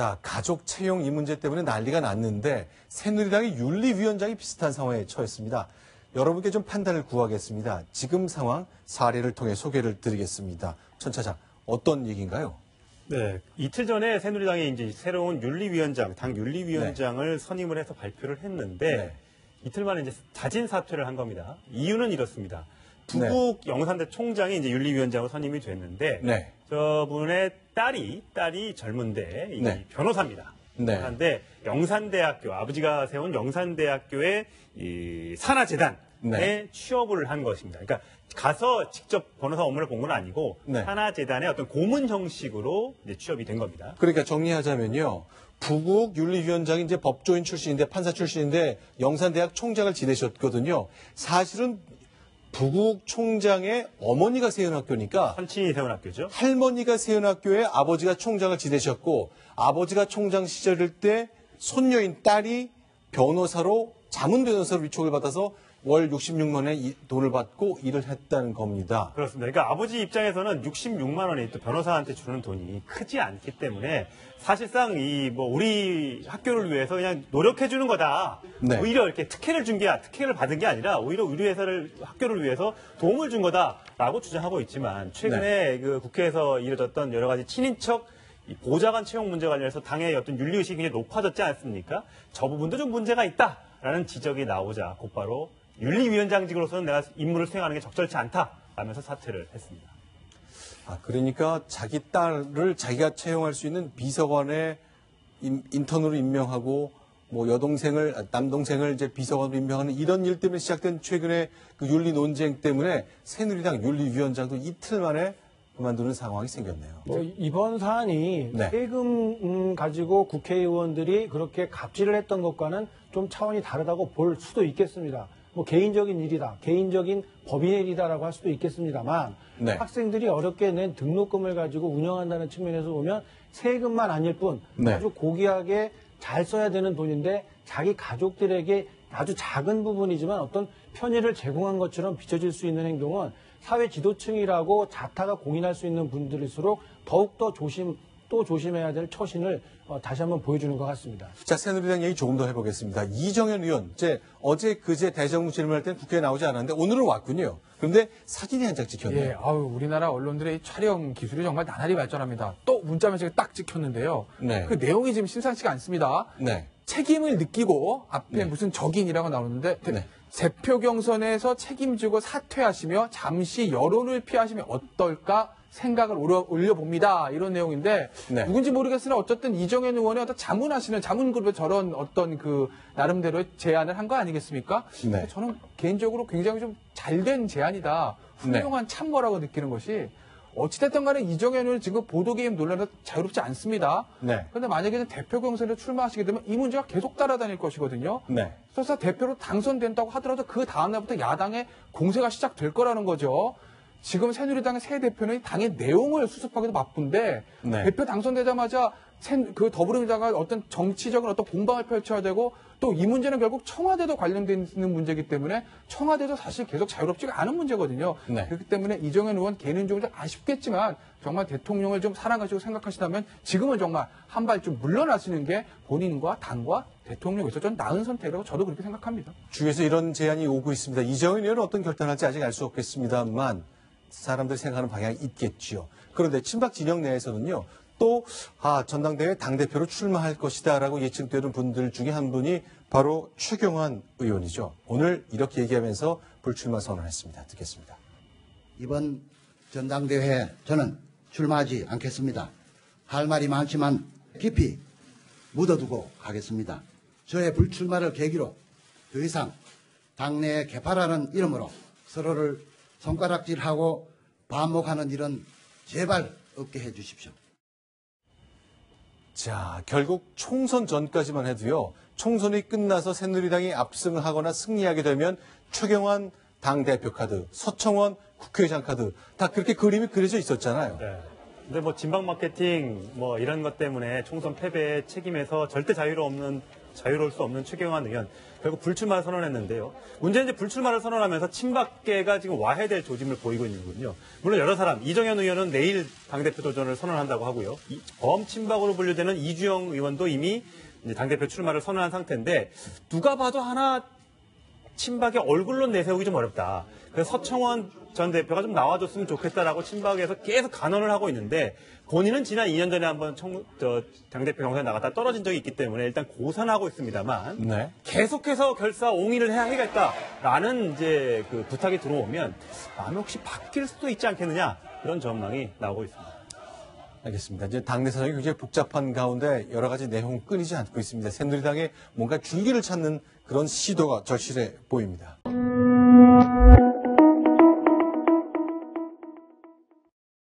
자, 가족 채용 이 문제 때문에 난리가 났는데 새누리당의 윤리위원장이 비슷한 상황에 처했습니다. 여러분께 좀 판단을 구하겠습니다. 지금 상황 사례를 통해 소개를 드리겠습니다. 천 차장, 어떤 얘기인가요? 네, 이틀 전에 새누리당이 이제 새로운 윤리위원장, 당 윤리위원장을 선임을 해서 발표를 했는데 이틀 만에 이제 자진 사퇴를 한 겁니다. 이유는 이렇습니다. 부국 영산대 총장이 이제 윤리위원장으로 선임이 됐는데 저분의 딸이 젊은데 변호사입니다. 그런데 영산대학교, 아버지가 세운 영산대학교의 이 산하재단에 취업을 한 것입니다. 그러니까 가서 직접 변호사 업무를 본 건 아니고 산하재단의 어떤 고문 형식으로 이제 취업이 된 겁니다. 그러니까 정리하자면요. 부국 윤리위원장이 이제 법조인 출신인데 판사 출신인데 영산대학 총장을 지내셨거든요. 사실은 부국 총장의 어머니가 세운 학교니까 선친이 세운 학교죠. 할머니가 세운 학교에 아버지가 총장을 지내셨고 아버지가 총장 시절일 때 손녀인 딸이 변호사로 자문 변호사로 위촉을 받아서 월 66만 원의 돈을 받고 일을 했다는 겁니다. 그렇습니다. 그러니까 아버지 입장에서는 66만 원이 또 변호사한테 주는 돈이 크지 않기 때문에 사실상 우리 학교를 위해서 그냥 노력해 주는 거다. 오히려 이렇게 특혜를 받은 게 아니라 오히려 우리 학교를 위해서 도움을 준 거다라고 주장하고 있지만 최근에 그 국회에서 이뤄졌던 여러 가지 친인척 보좌관 채용 문제 관련해서 당의 어떤 윤리의식이 굉장히 높아졌지 않습니까? 저 부분도 좀 문제가 있다라는 지적이 나오자 곧바로 윤리위원장직으로서는 내가 임무를 수행하는 게 적절치 않다라면서 사퇴를 했습니다. 그러니까 자기 딸을 자기가 채용할 수 있는 비서관에 인턴으로 임명하고 남동생을 이제 비서관으로 임명하는 이런 일 때문에 시작된 최근의 그 윤리 논쟁 때문에 새누리당 윤리위원장도 이틀 만에 그만두는 상황이 생겼네요. 이번 사안이 세금 가지고 국회의원들이 그렇게 갑질을 했던 것과는 좀 차원이 다르다고 볼 수도 있겠습니다. 개인적인 일이다, 개인적인 법인의 일이다라고 할 수도 있겠습니다만 학생들이 어렵게 낸 등록금을 가지고 운영한다는 측면에서 보면 세금만 아닐 뿐 아주 고귀하게 잘 써야 되는 돈인데 자기 가족들에게 아주 작은 부분이지만 어떤 편의를 제공한 것처럼 비춰질 수 있는 행동은 사회 지도층이라고 자타가 공인할 수 있는 분들일수록 더욱더 조심해야 될 처신을 다시 한번 보여주는 것 같습니다. 자, 새누리당 얘기 조금 더 해보겠습니다. 이정현 의원, 어제 그제 대정부 질문할 때는 국회에 나오지 않았는데 오늘은 왔군요. 그런데 사진이 한 장 찍혔네요. 우리나라 언론들의 촬영 기술이 정말 나날이 발전합니다. 또 문자 메시지가 딱 찍혔는데요. 그 내용이 지금 심상치가 않습니다. 책임을 느끼고 앞에 무슨 적인이라고 나오는데 대표 경선에서 책임지고 사퇴하시며 잠시 여론을 피하시면 어떨까 생각을 올려봅니다. 이런 내용인데 누군지 모르겠으나 어쨌든 이정현 의원의 어떤 자문그룹에 저런 어떤 그 나름대로의 제안을 한 거 아니겠습니까? 저는 개인적으로 굉장히 좀 잘된 제안이다. 훌륭한 참모라고 느끼는 것이 어찌됐든 간에 이정현 의원은 지금 보도개입 논란에서 자유롭지 않습니다. 그런데 만약에 대표 경선에 출마하시게 되면 이 문제가 계속 따라다닐 것이거든요. 그래서 대표로 당선된다고 하더라도 그 다음날부터 야당의 공세가 시작될 거라는 거죠. 지금 새누리당의 새 대표는 당의 내용을 수습하기도 바쁜데 대표 당선되자마자 그 더불어민주당과 어떤 정치적인 어떤 공방을 펼쳐야 되고 또 이 문제는 결국 청와대도 관련되어 있는 문제이기 때문에 청와대도 사실 계속 자유롭지가 않은 문제거든요. 그렇기 때문에 이정현 의원 개인적으로 좀 아쉽겠지만 정말 대통령을 좀 사랑하시고 생각하시다면 지금은 정말 한 발좀 물러나시는 게 본인과 당과 대통령에서 좀 나은 선택이라고 저도 그렇게 생각합니다. 주위에서 이런 제안이 오고 있습니다. 이정현 의원은 어떤 결단할지 아직 알 수 없겠습니다만 사람들이 생각하는 방향이 있겠지요. 그런데 친박 진영 내에서는요. 또 전당대회 당대표로 출마할 것이다라고 예측되는 분들 중에 한 분이 바로 최경환 의원이죠. 오늘 이렇게 얘기하면서 불출마 선언했습니다. 듣겠습니다. 이번 전당대회에 저는 출마하지 않겠습니다. 할 말이 많지만 깊이 묻어두고 가겠습니다. 저의 불출마를 계기로 더 이상 당내에 개파라는 이름으로 서로를 손가락질하고 반목하는 일은 제발 없게 해주십시오. 자, 결국 총선 전까지만 해도요. 총선이 끝나서 새누리당이 압승을 하거나 승리하게 되면 최경환 당대표 카드, 서청원 국회의장 카드 다 그렇게 그림이 그려져 있었잖아요. 근데 진박 마케팅 이런 것 때문에 총선 패배에 책임에서 절대 자유로 없는 자유로울 수 없는 최경환 의원 결국 불출마를 선언했는데요. 문제는 이제 불출마를 선언하면서 친박계가 지금 와해될 조짐을 보이고 있는군요. 물론 여러 사람, 이정현 의원은 내일 당대표 도전을 선언한다고 하고요. 범친박으로 분류되는 이주영 의원도 이미 이제 당대표 출마를 선언한 상태인데 누가 봐도 하나 친박의 얼굴로 내세우기 좀 어렵다. 그래서 서청원 전 대표가 좀 나와줬으면 좋겠다라고 친박에서 계속 간언을 하고 있는데 본인은 지난 2년 전에 한번 당대표 경선에 나갔다 떨어진 적이 있기 때문에 일단 고산하고 있습니다만 계속해서 결사 옹위를 해야겠다라는 이제 그 부탁이 들어오면 마음이 혹시 바뀔 수도 있지 않겠느냐 그런 전망이 나오고 있습니다. 알겠습니다. 이제 당내 사정이 굉장히 복잡한 가운데 여러 가지 내용은 끊이지 않고 있습니다. 새누리당에 뭔가 줄기를 찾는 그런 시도가 절실해 보입니다.